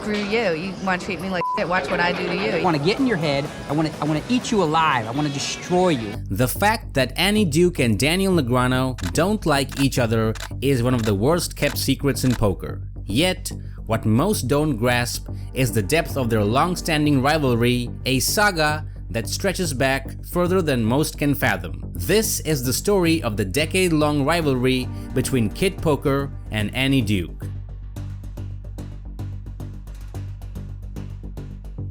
screw you. You want to treat me like shit, watch what I do to you. I want to get in your head, I want to eat you alive, I want to destroy you. The fact that Annie Duke and Daniel Negreanu don't like each other is one of the worst kept secrets in poker. Yet, what most don't grasp is the depth of their long-standing rivalry, a saga that stretches back further than most can fathom. This is the story of the decade-long rivalry between Kid Poker and Annie Duke.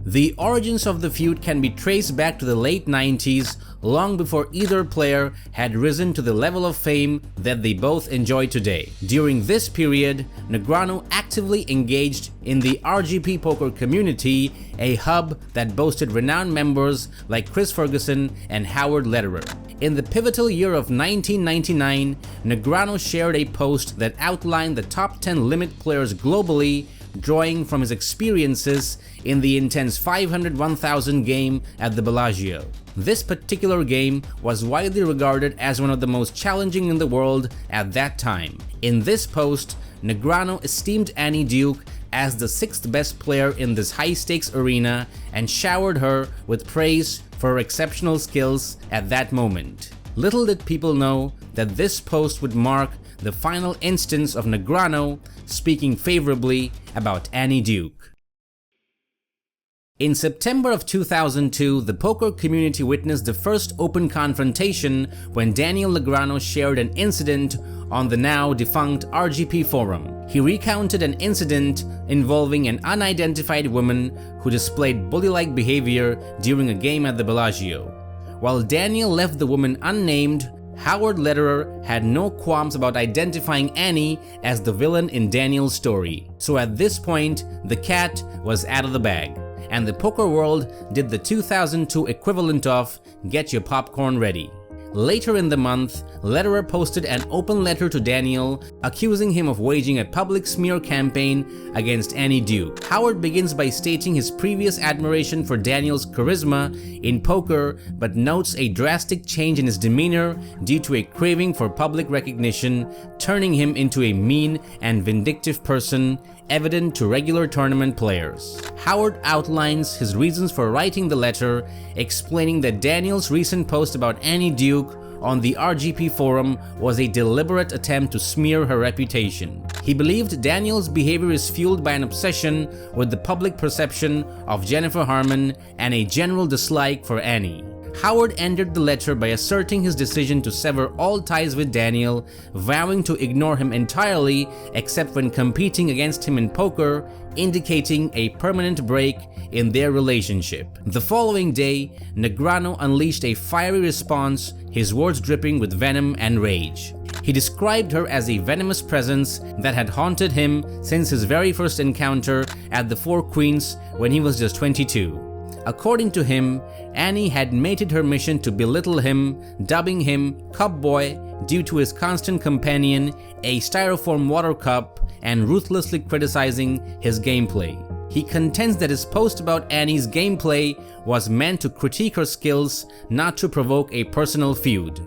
The origins of the feud can be traced back to the late 90s, long before either player had risen to the level of fame that they both enjoy today. During this period, Negreanu actively engaged in the RGP poker community, a hub that boasted renowned members like Chris Ferguson and Howard Lederer. In the pivotal year of 1999, Negreanu shared a post that outlined the top 10 limit players globally, drawing from his experiences in the intense 500-1000 game at the Bellagio. This particular game was widely regarded as one of the most challenging in the world at that time. In this post, Negreanu esteemed Annie Duke as the 6th best player in this high-stakes arena and showered her with praise for her exceptional skills at that moment. Little did people know that this post would mark the final instance of Negreanu speaking favorably about Annie Duke. In September of 2002, the poker community witnessed the first open confrontation when Daniel Negreanu shared an incident on the now defunct RGP forum. He recounted an incident involving an unidentified woman who displayed bully-like behavior during a game at the Bellagio. While Daniel left the woman unnamed, Howard Lederer had no qualms about identifying Annie as the villain in Daniel's story. So at this point, the cat was out of the bag, and the poker world did the 2002 equivalent of get your popcorn ready. Later in the month, Lederer posted an open letter to Daniel accusing him of waging a public smear campaign against Annie Duke. Howard begins by stating his previous admiration for Daniel's charisma in poker, but notes a drastic change in his demeanor due to a craving for public recognition, turning him into a mean and vindictive person, evident to regular tournament players. Howard outlines his reasons for writing the letter, explaining that Daniel's recent post about Annie Duke on the RGP forum was a deliberate attempt to smear her reputation. He believed Daniel's behavior is fueled by an obsession with the public perception of Jennifer Harmon and a general dislike for Annie. Howard ended the letter by asserting his decision to sever all ties with Daniel, vowing to ignore him entirely except when competing against him in poker, indicating a permanent break in their relationship. The following day, Negreanu unleashed a fiery response, his words dripping with venom and rage. He described her as a venomous presence that had haunted him since his very first encounter at the Four Queens when he was just 22. According to him, Annie had made it her mission to belittle him, dubbing him Cup Boy due to his constant companion, a styrofoam water cup, and ruthlessly criticizing his gameplay. He contends that his post about Annie's gameplay was meant to critique her skills, not to provoke a personal feud.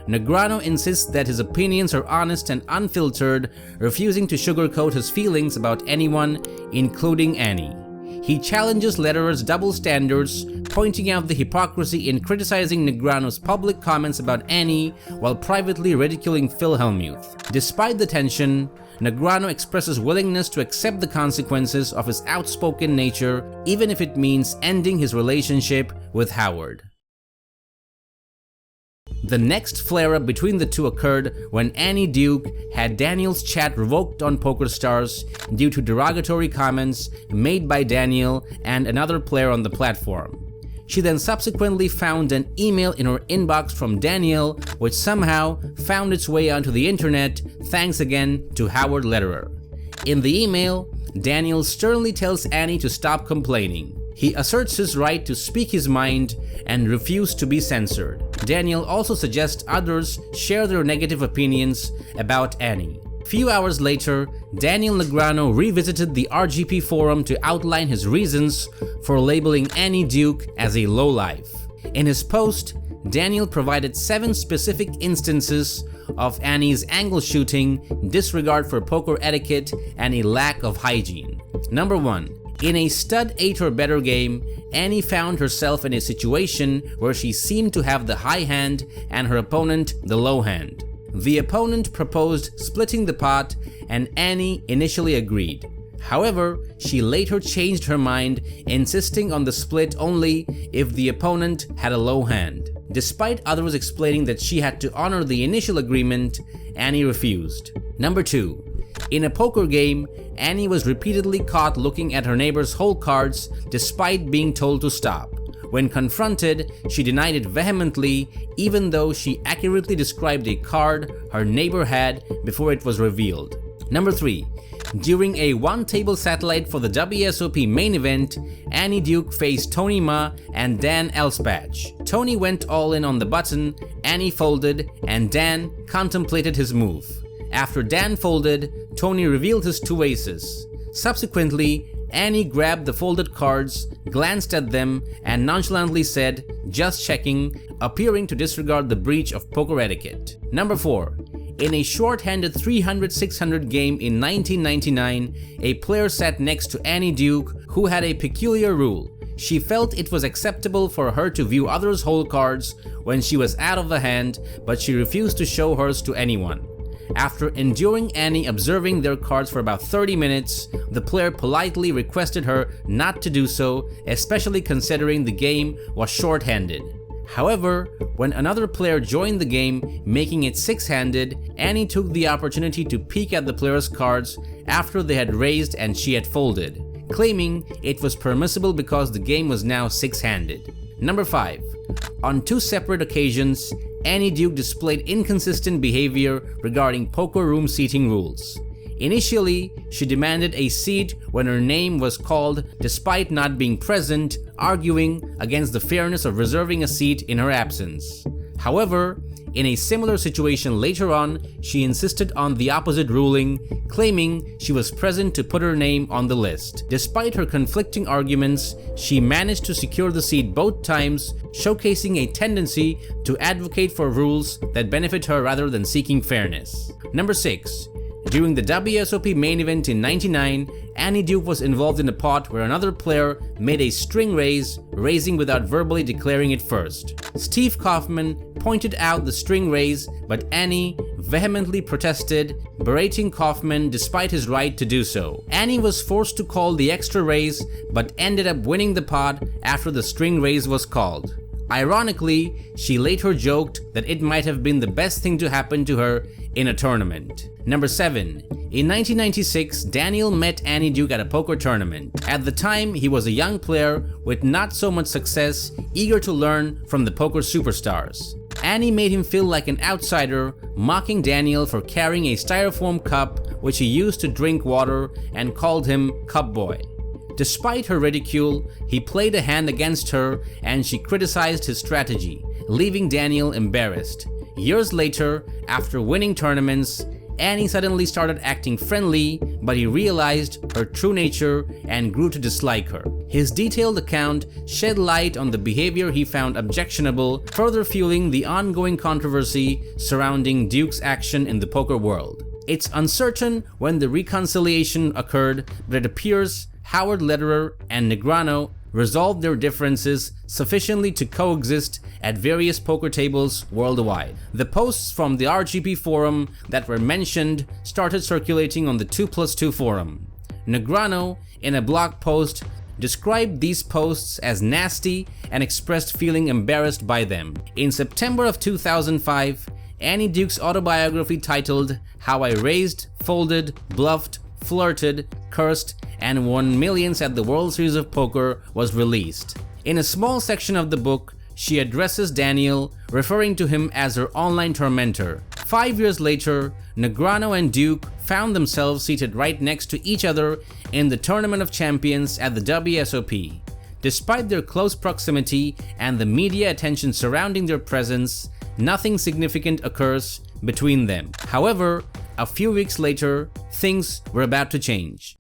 Negreanu insists that his opinions are honest and unfiltered, refusing to sugarcoat his feelings about anyone, including Annie. He challenges Lederer's double standards, pointing out the hypocrisy in criticizing Negreanu's public comments about Annie while privately ridiculing Phil Hellmuth. Despite the tension, Negreanu expresses willingness to accept the consequences of his outspoken nature, even if it means ending his relationship with Howard. The next flare-up between the two occurred when Annie Duke had Daniel's chat revoked on PokerStars due to derogatory comments made by Daniel and another player on the platform. She then subsequently found an email in her inbox from Daniel, which somehow found its way onto the internet thanks again to Howard Lederer. In the email, Daniel sternly tells Annie to stop complaining. He asserts his right to speak his mind and refuse to be censored. Daniel also suggests others share their negative opinions about Annie. Few hours later, Daniel Negreanu revisited the RGP forum to outline his reasons for labeling Annie Duke as a lowlife. In his post, Daniel provided 7 specific instances of Annie's angle shooting, disregard for poker etiquette, and a lack of hygiene. Number 1. In a stud 8 or better game, Annie found herself in a situation where she seemed to have the high hand and her opponent the low hand. The opponent proposed splitting the pot and Annie initially agreed. However, she later changed her mind, insisting on the split only if the opponent had a low hand. Despite others explaining that she had to honor the initial agreement, Annie refused. Number 2. In a poker game, Annie was repeatedly caught looking at her neighbor's hole cards despite being told to stop. When confronted, she denied it vehemently, even though she accurately described a card her neighbor had before it was revealed. Number 3. During a one-table satellite for the WSOP main event, Annie Duke faced Tony Ma and Dan Elspach. Tony went all in on the button, Annie folded, and Dan contemplated his move. After Dan folded, Tony revealed his 2 aces. Subsequently, Annie grabbed the folded cards, glanced at them, and nonchalantly said, "Just checking," appearing to disregard the breach of poker etiquette. Number 4. In a short-handed 300-600 game in 1999, a player sat next to Annie Duke who had a peculiar rule. She felt it was acceptable for her to view others' hole cards when she was out of the hand, but she refused to show hers to anyone. After enduring Annie observing their cards for about 30 minutes, the player politely requested her not to do so, especially considering the game was short-handed. However, when another player joined the game, making it 6-handed, Annie took the opportunity to peek at the player's cards after they had raised and she had folded, claiming it was permissible because the game was now 6-handed. Number 5. On 2 separate occasions, Annie Duke displayed inconsistent behavior regarding poker room seating rules. Initially, she demanded a seat when her name was called despite not being present, arguing against the fairness of reserving a seat in her absence. However, in a similar situation later on, she insisted on the opposite ruling, claiming she was present to put her name on the list. Despite her conflicting arguments, she managed to secure the seat both times, showcasing a tendency to advocate for rules that benefit her rather than seeking fairness. Number 6. During the WSOP main event in '99, Annie Duke was involved in a pot where another player made a string raise, raising without verbally declaring it first. Steve Kaufman pointed out the string raise, but Annie vehemently protested, berating Kaufman despite his right to do so. Annie was forced to call the extra raise, but ended up winning the pot after the string raise was called. Ironically, she later joked that it might have been the best thing to happen to her in a tournament. Number 7. In 1996, Daniel met Annie Duke at a poker tournament. At the time, he was a young player with not so much success, eager to learn from the poker superstars. Annie made him feel like an outsider, mocking Daniel for carrying a styrofoam cup which he used to drink water, and called him Cup Boy. Despite her ridicule, he played a hand against her and she criticized his strategy, leaving Daniel embarrassed. Years later, after winning tournaments, Annie suddenly started acting friendly, but he realized her true nature and grew to dislike her. His detailed account shed light on the behavior he found objectionable, further fueling the ongoing controversy surrounding Duke's action in the poker world. It's uncertain when the reconciliation occurred, but it appears Howard Lederer and Negreanu resolved their differences sufficiently to coexist at various poker tables worldwide. The posts from the RGP forum that were mentioned started circulating on the 2+2 forum. Negreanu, in a blog post, described these posts as nasty and expressed feeling embarrassed by them. In September of 2005, Annie Duke's autobiography titled "How I Raised, Folded, Bluffed, Flirted, Cursed, and Won Millions at the World Series of Poker" was released. In a small section of the book, she addresses Daniel, referring to him as her online tormentor. 5 years later, Negreanu and Duke found themselves seated right next to each other in the Tournament of Champions at the WSOP. Despite their close proximity and the media attention surrounding their presence, nothing significant occurs between them. However, a few weeks later, things were about to change.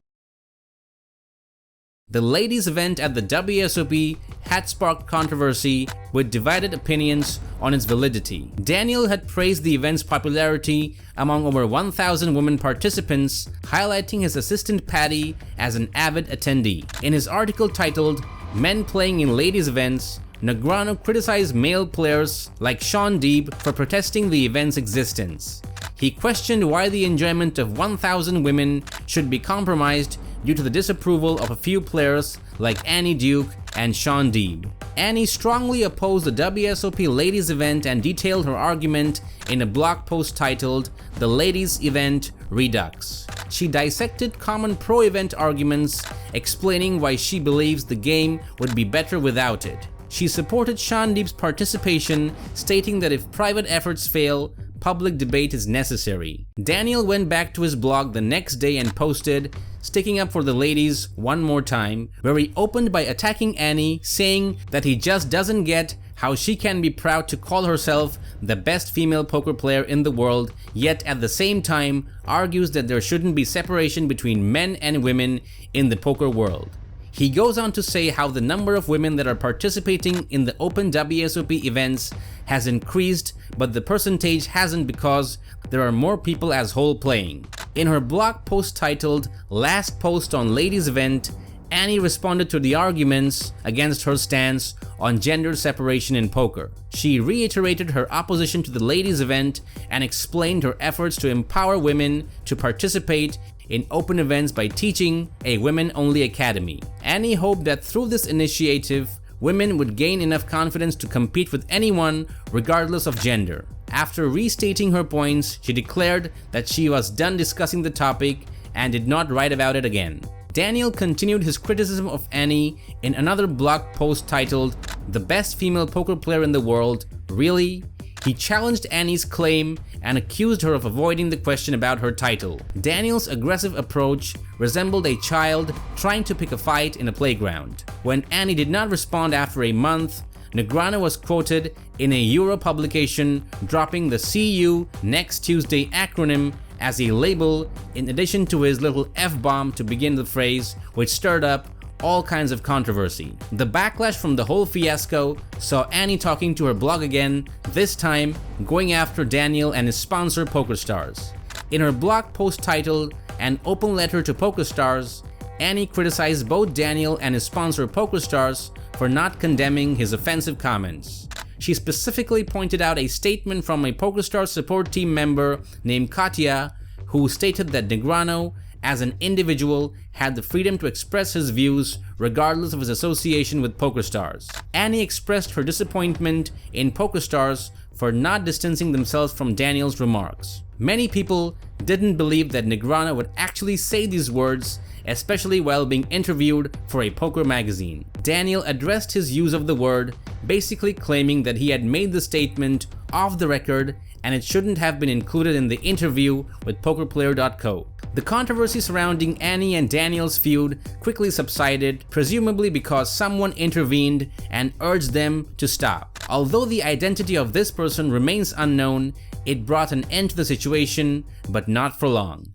The ladies' event at the WSOP had sparked controversy with divided opinions on its validity. Daniel had praised the event's popularity among over 1,000 women participants, highlighting his assistant Patty as an avid attendee. In his article titled "Men Playing in Ladies' Events," Negreanu criticized male players like Sean Deeb for protesting the event's existence. He questioned why the enjoyment of 1,000 women should be compromised due to the disapproval of a few players like Annie Duke and Sean Deeb. Annie strongly opposed the WSOP ladies event and detailed her argument in a blog post titled "The Ladies Event Redux." She dissected common pro-event arguments, explaining why she believes the game would be better without it. She supported Sean Deeb's participation, stating that if private efforts fail, public debate is necessary. Daniel went back to his blog the next day and posted, "Sticking up for the ladies one more time," where he opened by attacking Annie, saying that he just doesn't get how she can be proud to call herself the best female poker player in the world, yet at the same time argues that there shouldn't be separation between men and women in the poker world. He goes on to say how the number of women that are participating in the open WSOP events has increased, but the percentage hasn't because there are more people as whole playing. In her blog post titled "Last Post on Ladies Event," Annie responded to the arguments against her stance on gender separation in poker. She reiterated her opposition to the ladies event and explained her efforts to empower women to participate in open events by teaching a women-only academy. Annie hoped that through this initiative, women would gain enough confidence to compete with anyone regardless of gender. After restating her points, she declared that she was done discussing the topic and did not write about it again. Daniel continued his criticism of Annie in another blog post titled "The Best Female Poker Player in the World, Really?" He challenged Annie's claim and accused her of avoiding the question about her title. Daniel's aggressive approach resembled a child trying to pick a fight in a playground. When Annie did not respond after a month, Negreanu was quoted in a Euro publication dropping the "See you next Tuesday" acronym as a label in addition to his little F-bomb to begin the phrase, which stirred up all kinds of controversy. The backlash from the whole fiasco saw Annie talking to her blog again, this time going after Daniel and his sponsor PokerStars. In her blog post titled "An Open Letter to PokerStars," Annie criticized both Daniel and his sponsor PokerStars for not condemning his offensive comments. She specifically pointed out a statement from a PokerStars support team member named Katya, who stated that Negreanu, as an individual, had the freedom to express his views regardless of his association with PokerStars. Annie expressed her disappointment in PokerStars for not distancing themselves from Daniel's remarks. Many people didn't believe that Negreanu would actually say these words, especially while being interviewed for a poker magazine. Daniel addressed his use of the word, basically claiming that he had made the statement off the record and it shouldn't have been included in the interview with PokerPlayer.co. The controversy surrounding Annie and Daniel's feud quickly subsided, presumably because someone intervened and urged them to stop. Although the identity of this person remains unknown, it brought an end to the situation, but not for long.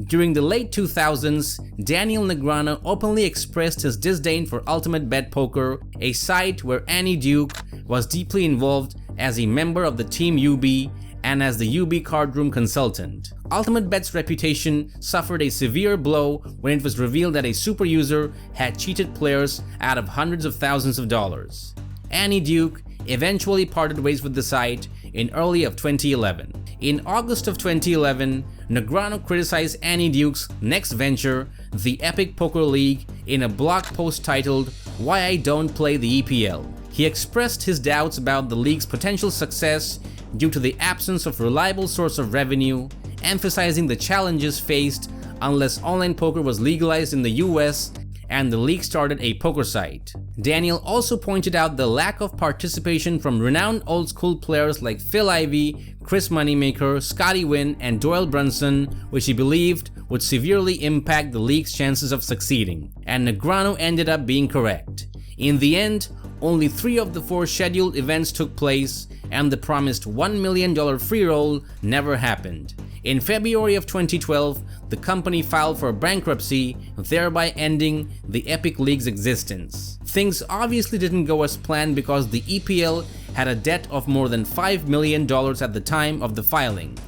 During the late 2000s, Daniel Negreanu openly expressed his disdain for Ultimate Bet Poker, a site where Annie Duke was deeply involved as a member of the Team UB and as the UB cardroom consultant. Ultimate Bet's reputation suffered a severe blow when it was revealed that a super user had cheated players out of hundreds of thousands of dollars. Annie Duke eventually parted ways with the site in early of 2011. In August of 2011, Negreanu criticized Annie Duke's next venture, the Epic Poker League, in a blog post titled "Why I Don't Play the EPL." He expressed his doubts about the league's potential success due to the absence of reliable source of revenue, emphasizing the challenges faced unless online poker was legalized in the US and the league started a poker site. Daniel also pointed out the lack of participation from renowned old school players like Phil Ivey, Chris Moneymaker, Scotty Wynn, and Doyle Brunson, which he believed would severely impact the league's chances of succeeding. And Negreanu ended up being correct. In the end, only 3 of the 4 scheduled events took place, and the promised $1 million free roll never happened. In February of 2012, the company filed for bankruptcy, thereby ending the Epic League's existence. Things obviously didn't go as planned because the EPL had a debt of more than $5 million at the time of the filing.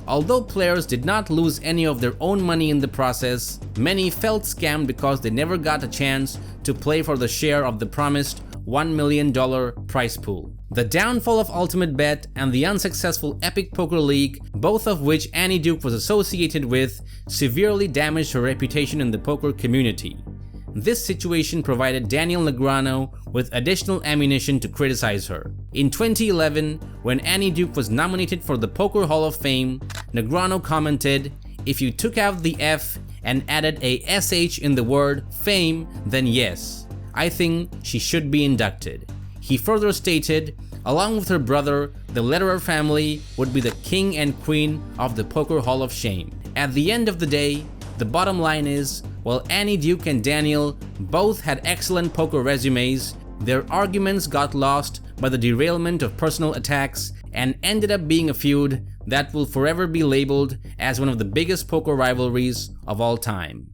Although players did not lose any of their own money in the process, many felt scammed because they never got a chance to play for the share of the promised $1 million prize pool. The downfall of Ultimate Bet and the unsuccessful Epic Poker League, both of which Annie Duke was associated with, severely damaged her reputation in the poker community. This situation provided Daniel Negreanu with additional ammunition to criticize her. In 2011, when Annie Duke was nominated for the Poker Hall of Fame, Negreanu commented, "If you took out the F and added a SH in the word fame, then yes, I think she should be inducted." He further stated, along with her brother, the Lederer family would be the king and queen of the Poker Hall of Shame. At the end of the day, the bottom line is, while Annie Duke and Daniel both had excellent poker resumes, their arguments got lost by the derailment of personal attacks and ended up being a feud that will forever be labeled as one of the biggest poker rivalries of all time.